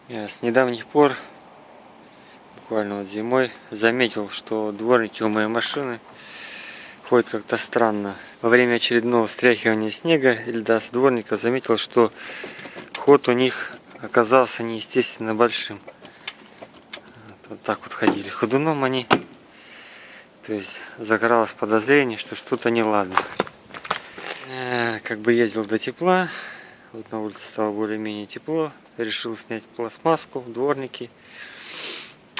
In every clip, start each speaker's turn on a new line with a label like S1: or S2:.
S1: Я с недавних пор, буквально вот зимой, заметил, что дворники у моей машины ходят как-то странно. Во время очередного стряхивания снега и льда с дворника заметил, что ход у них оказался неестественно большим. Вот так вот ходили ходуном они. То есть закралось подозрение, что что-то неладно. Как бы ездил до тепла. Вот на улице стало более-менее тепло. Решил снять пластмасску в дворнике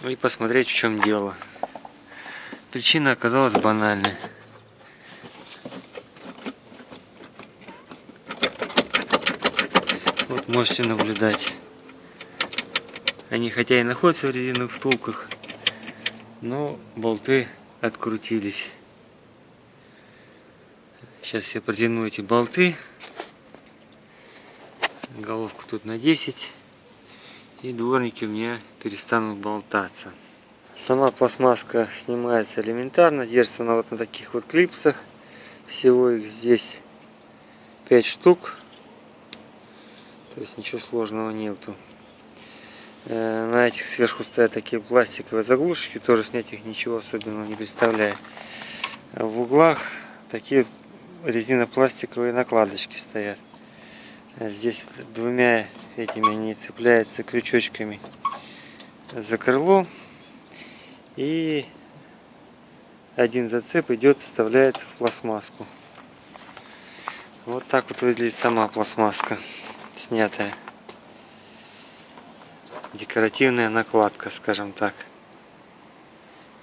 S1: и посмотреть, в чем дело. Причина оказалась банальной. Вот можете наблюдать. Они хотя и находятся в резиновых втулках, но болты открутились. Сейчас я протяну эти болты. Головку тут на 10. И дворники у меня перестанут болтаться. Сама пластмасска снимается элементарно. Держится она вот на таких вот клипсах. Всего их здесь 5 штук. То есть ничего сложного нету. На этих сверху стоят такие пластиковые заглушки. Тоже снять их ничего особенного не представляет. В углах такие резинопластиковые накладочки стоят. Здесь двумя этими они цепляются крючочками за крыло. И один зацеп идет, вставляется в пластмасску. Вот так вот выглядит сама пластмасска, снятая. Декоративная накладка, скажем так,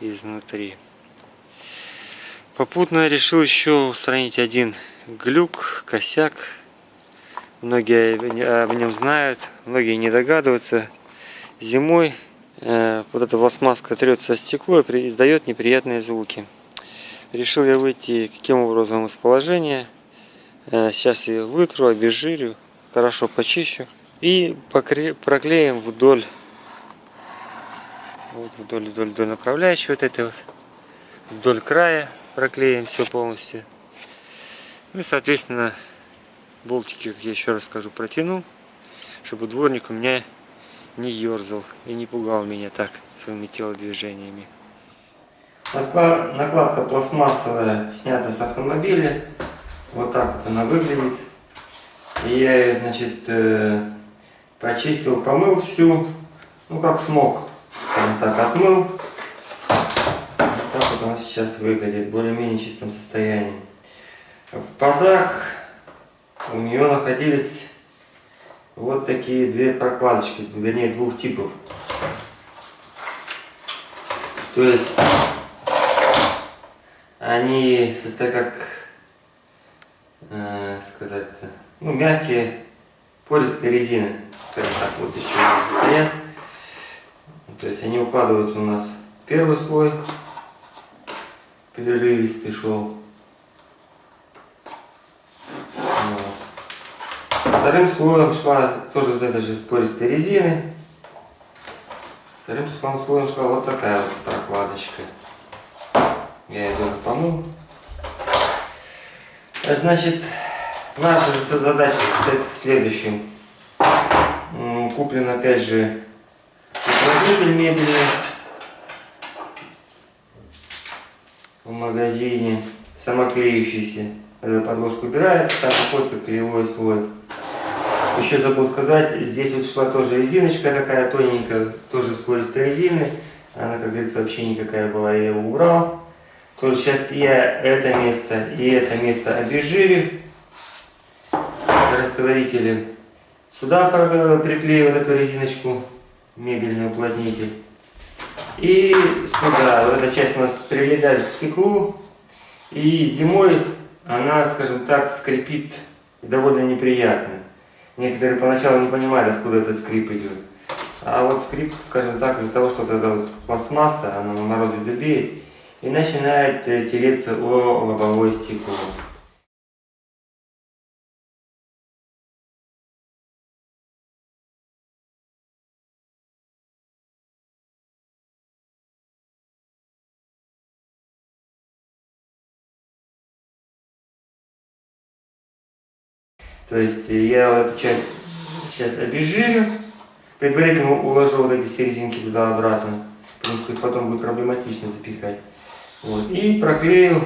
S1: изнутри. Попутно я решил еще устранить один глюк, косяк. Многие об нем знают, многие не догадываются. Зимой вот эта пластмасска трется о стекло и издает неприятные звуки. Решил я выйти каким образом из положения. Сейчас ее вытру, обезжирю, хорошо почищу и проклеим вдоль направляющей вот этой вот, вдоль края проклеим все полностью. Ну и соответственно болтики, как я еще раз скажу, протянул, чтобы дворник у меня не ерзал и не пугал меня так своими телодвижениями. Накладка пластмассовая, снята с автомобиля. Вот так вот она выглядит. И я ее, значит, почистил, помыл всю, ну как смог, скажем так, отмыл. Вот так вот она сейчас выглядит, более-менее чистом состоянии. В пазах у нее находились вот такие две прокладочки, вернее двух типов. То есть они состоят как, сказать-то, ну мягкие пористые резины, скажем так, вот еще стоят. То есть они укладываются у нас в первый слой, переливистый шел. Вторым слоем шла тоже из этой же пористой резины. Вторым слоем шла вот такая вот прокладочка. Я ее тоже помыл. Значит, наша задача состоит в следующем. Куплен опять же уплотнитель мебельный в магазине, самоклеющийся. Когда подложка убирается, там находится клеевой слой. Еще забыл сказать, здесь вот шла тоже резиночка такая тоненькая, тоже с пористой резины. Она, как говорится, вообще никакая была, я ее убрал. Тоже сейчас я это место и это место обезжирю растворителем. Сюда приклею вот эту резиночку, мебельный уплотнитель. И сюда, вот эта часть у нас прилегает к стеклу. И зимой она, скажем так, скрипит довольно неприятно. Некоторые поначалу не понимают, откуда этот скрип идет. А вот скрип, скажем так, из-за того, что вот эта вот пластмасса, она на морозе дубеет и начинает тереться о лобовое стекло. То есть я вот эту часть сейчас обезжирю, предварительно уложу вот эти все резинки туда-обратно, потому что их потом будет проблематично запихать. Вот. И проклею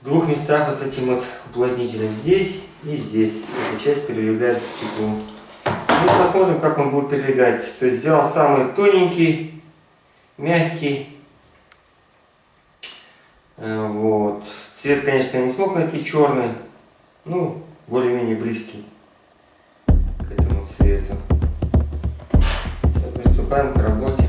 S1: в двух местах вот этим вот уплотнителем, здесь и здесь. Эта часть прилегает к стеклу. Ну, посмотрим, как он будет прилегать. То есть взял самый тоненький, мягкий. Вот. Цвет, конечно, я не смог найти черный. Ну, более-менее близкий к этому цвету. Сейчас приступаем к работе.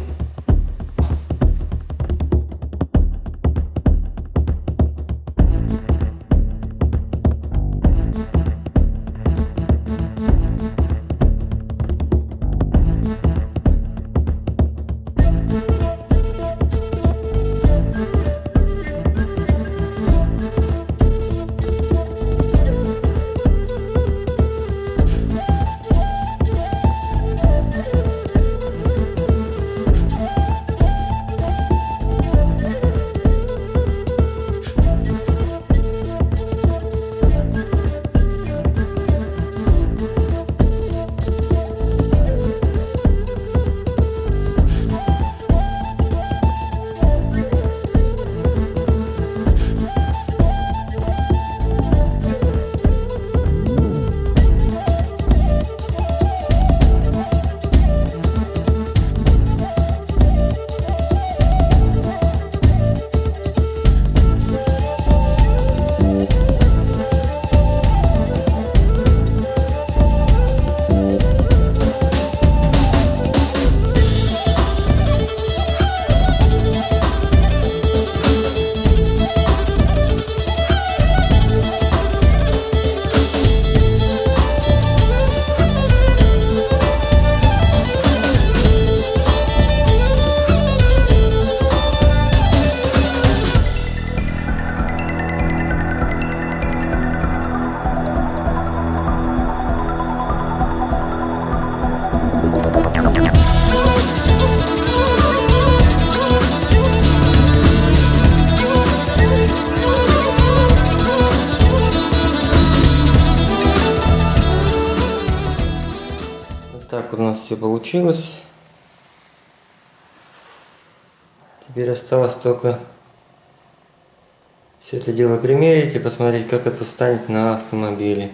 S1: Так вот у нас все получилось. Теперь осталось только все это дело примерить и посмотреть, как это станет на автомобиле.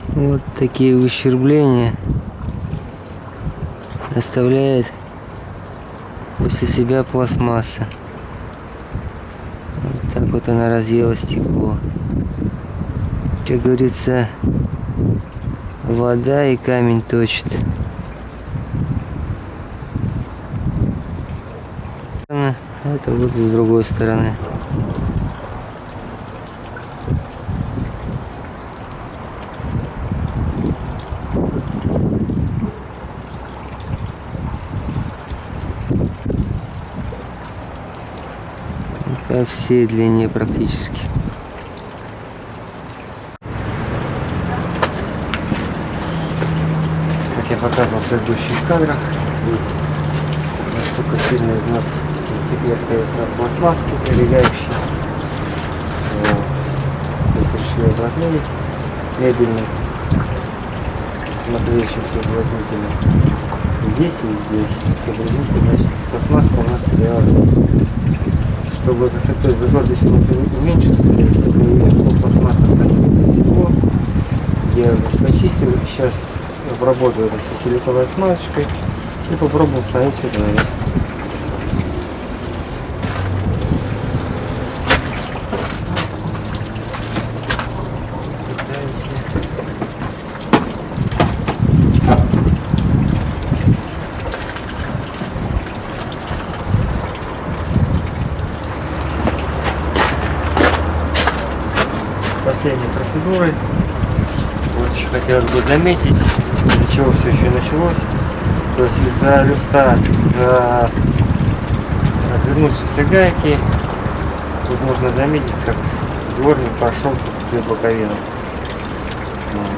S1: Вот такие ущербления оставляет после себя пластмасса. Вот так вот она разъела стекло. Как говорится, вода и камень точит. Это вот с другой стороны. По всей длине практически. Как я показывал в предыдущих кадрах, здесь настолько сильный износ в стекле остается от пластмасски прилегающей. Вот. То есть решили обработать мебельный, смотрящийся уплотнителем. Здесь и здесь. Значит, пластмасска у нас стояла. Чтобы зазор здесь уменьшился, чтобы пластмасса станет тепло, я почистил, сейчас обработаю это все силиконовой смазочкой и попробую установить все это на место. Последней процедурой. Вот еще хотелось бы заметить, из-за чего все еще началось. То есть из-за люфта, из-за отвернувшейся гайки, тут можно заметить, как дворник пошел по себе боковину.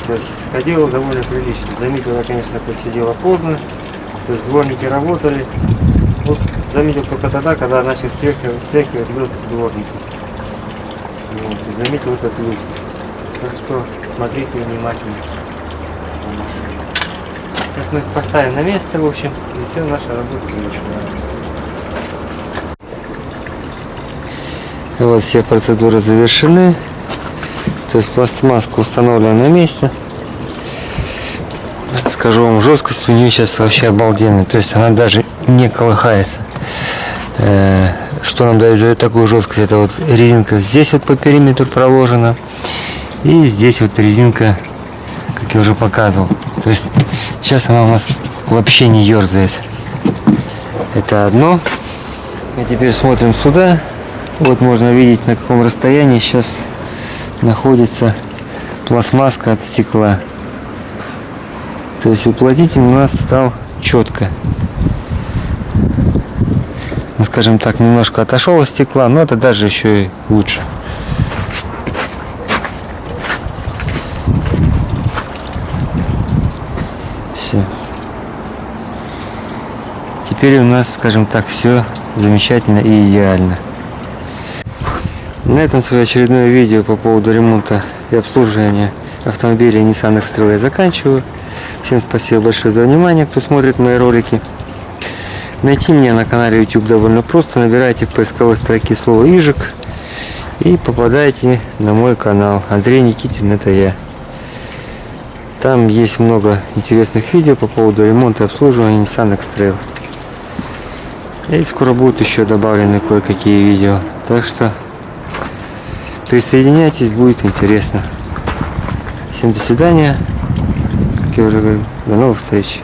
S1: То есть ходило довольно прилично. Заметил я, конечно, это все дело поздно. То есть дворники работали. Вот заметил только тогда, когда начал стряхивать люк с дворника. Вот, и заметил этот люк. Так что смотрите внимательно. Сейчас мы их поставим на место, в общем, и все, наша работа начинается. Вот все процедуры завершены. То есть пластмасска установлена на месте. Скажу вам, жесткость у нее сейчас вообще обалденная. То есть она даже не колыхается. Что нам дает такую жесткость? Это вот резинка здесь вот по периметру проложена. И здесь вот резинка, как я уже показывал. То есть сейчас она у нас вообще не ерзает. Это одно. И теперь смотрим сюда. Вот можно видеть, на каком расстоянии сейчас находится пластмасска от стекла. То есть уплотнитель у нас стал четко. Ну, скажем так, немножко отошел от стекла, но это даже еще и лучше. Все. Теперь у нас, скажем так, все замечательно и идеально. На этом свое очередное видео по поводу ремонта и обслуживания автомобиля Nissan X-Trail я заканчиваю. Всем спасибо большое за внимание, кто смотрит мои ролики. Найти меня на канале YouTube довольно просто. Набирайте в поисковой строке слово «Ижик» и попадаете на мой канал. Андрей Никитин, это я. Там есть много интересных видео по поводу ремонта и обслуживания Nissan X-Trail. И скоро будут еще добавлены кое-какие видео. Так что присоединяйтесь, будет интересно. Всем до свидания. Как я уже говорил, до новых встреч.